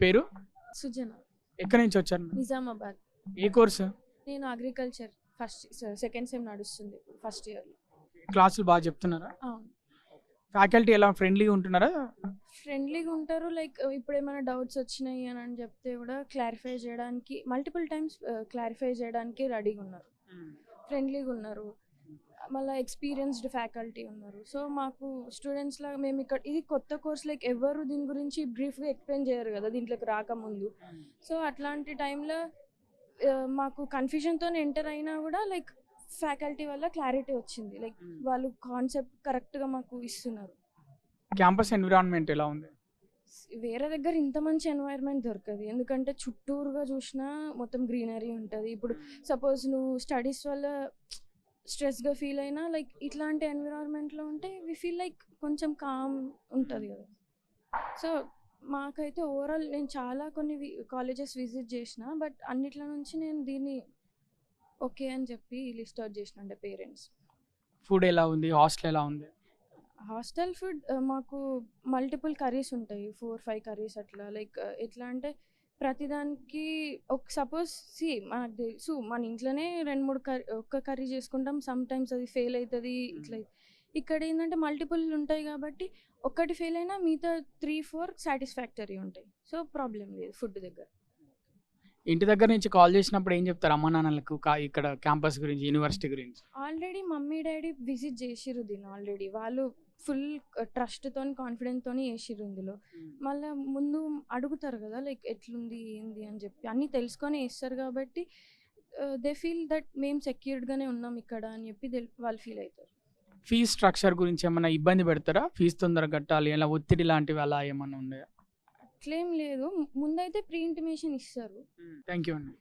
పేరు? సుజన, ఎక్కడి నుంచి వచ్చారు మీరు? నిజామాబాద్. ఏ కోర్సు? నేను అగ్రికల్చర్ సెకండ్ సెమ్ నడుస్తుంది ఇప్పుడు, ఫస్ట్ ఇయర్. క్లాసులు బాగా చెప్తున్నారా? అవును, ఫ్యాకల్టీ ఎలా ఫ్రెండ్లీగా ఉంటున్నారా? ఫ్రెండ్లీగా ఉంటారు. లైక్ ఇప్పుడు ఏమైనా డౌట్స్ వచ్చినాయి అని చెప్తే కూడా క్లారిఫై చేయడానికి మల్టిపుల్ టైమ్స్ క్లారిఫై చేయడానికి రెడీగా ఉన్నారు, ఫ్రెండ్లీగా ఉన్నారు. మళ్ళీ ఎక్స్పీరియన్స్డ్ ఫ్యాకల్టీ ఉన్నారు. సో మాకు స్టూడెంట్స్ లాగా మేము ఇక్కడ ఇది కొత్త కోర్స్, లైక్ ఎవరు దీని గురించి బ్రీఫ్గా ఎక్స్ప్లెయిన్ చేయరు కదా దీంట్లోకి రాకముందు. సో అట్లాంటి టైంలో మాకు కన్ఫ్యూజన్తో ఎంటర్ అయినా కూడా లైక్ ఫ్యాకల్టీ వల్ల క్లారిటీ వచ్చింది. లైక్ వాళ్ళు కాన్సెప్ట్ కరెక్ట్గా మాకు ఇస్తున్నారు. క్యాంపస్ ఎన్విరాన్మెంట్ ఎలా ఉంది? వేరే దగ్గర ఇంత మంచి ఎన్వైర్న్మెంట్ దొరకదు, ఎందుకంటే చుట్టూరుగా చూసినా మొత్తం గ్రీనరీ ఉంటుంది. ఇప్పుడు సపోజ్ నువ్వు స్టడీస్ వల్ల స్ట్రెస్గా ఫీల్ అయినా లైక్ ఇట్లాంటి ఎన్విరాన్మెంట్లో ఉంటే వి ఫీల్ లైక్ కొంచెం కామ్ ఉంటుంది కదా. సో మాకైతే ఓవరాల్ నేను చాలా కొన్ని కాలేజెస్ విజిట్ చేసిన, బట్ అన్నిట్లో నుంచి నేను దీన్ని ఓకే అని చెప్పి లిస్ట్ అవుట్ చేసిన. అంటే పేరెంట్స్ ఫుడ్ ఎలా ఉంది? హాస్టల్ ఎలా ఉంది? హాస్టల్ ఫుడ్ మాకు మల్టిపుల్ కర్రీస్ ఉంటాయి, 4-5 కర్రీస్ అట్లా. లైక్ ఎట్లా అంటే ప్రతిదానికి ఒక సపోజ్ మనకు తెలుసు మన ఇంట్లోనే 2-3 ఒక్క కర్రీ చేసుకుంటాం, సమ్ టైమ్స్ అది ఫెయిల్ అవుతుంది ఇట్లా. ఇక్కడ ఏంటంటే మల్టిపుల్ ఉంటాయి కాబట్టి ఒక్కటి ఫెయిల్ అయినా మిగతా 3-4 సాటిస్ఫాక్టరీ ఉంటాయి. సో ప్రాబ్లం లేదు ఫుడ్ దగ్గర. ఇంటి దగ్గర నుంచి కాల్ చేసినప్పుడు ఏం చెప్తారు అమ్మ నాన్నలకు ఇక్కడ క్యాంపస్ గురించి, యూనివర్సిటీ గురించి? ఆల్రెడీ మమ్మీ డాడీ విజిట్ చేసిర్రు దీన్ని ఆల్రెడీ. వాళ్ళు ఫుల్ ట్రస్ట్తో కాన్ఫిడెంట్తో చేసిర్రు ఇందులో. మళ్ళీ ముందు అడుగుతారు కదా లైక్ ఎట్లుంది ఏంది అని చెప్పి అన్నీ తెలుసుకొని వేస్తారు కాబట్టి దే ఫీల్ దట్ మేము సెక్యూర్డ్గానే ఉన్నాం ఇక్కడ అని చెప్పి వాళ్ళు ఫీల్ అవుతారు. ఫీజ్ స్ట్రక్చర్ గురించి ఏమన్నా ఇబ్బంది పెడతారా? ఫీజు తొందరగా కట్టాలి అలా ఒత్తిడి లాంటివి అలా ఏమన్నా ఉన్నాయా? అట్లేం లేదు, ముందైతే ప్రీ ఇంటిమేషన్ ఇస్తారు. థ్యాంక్ యూ అండి.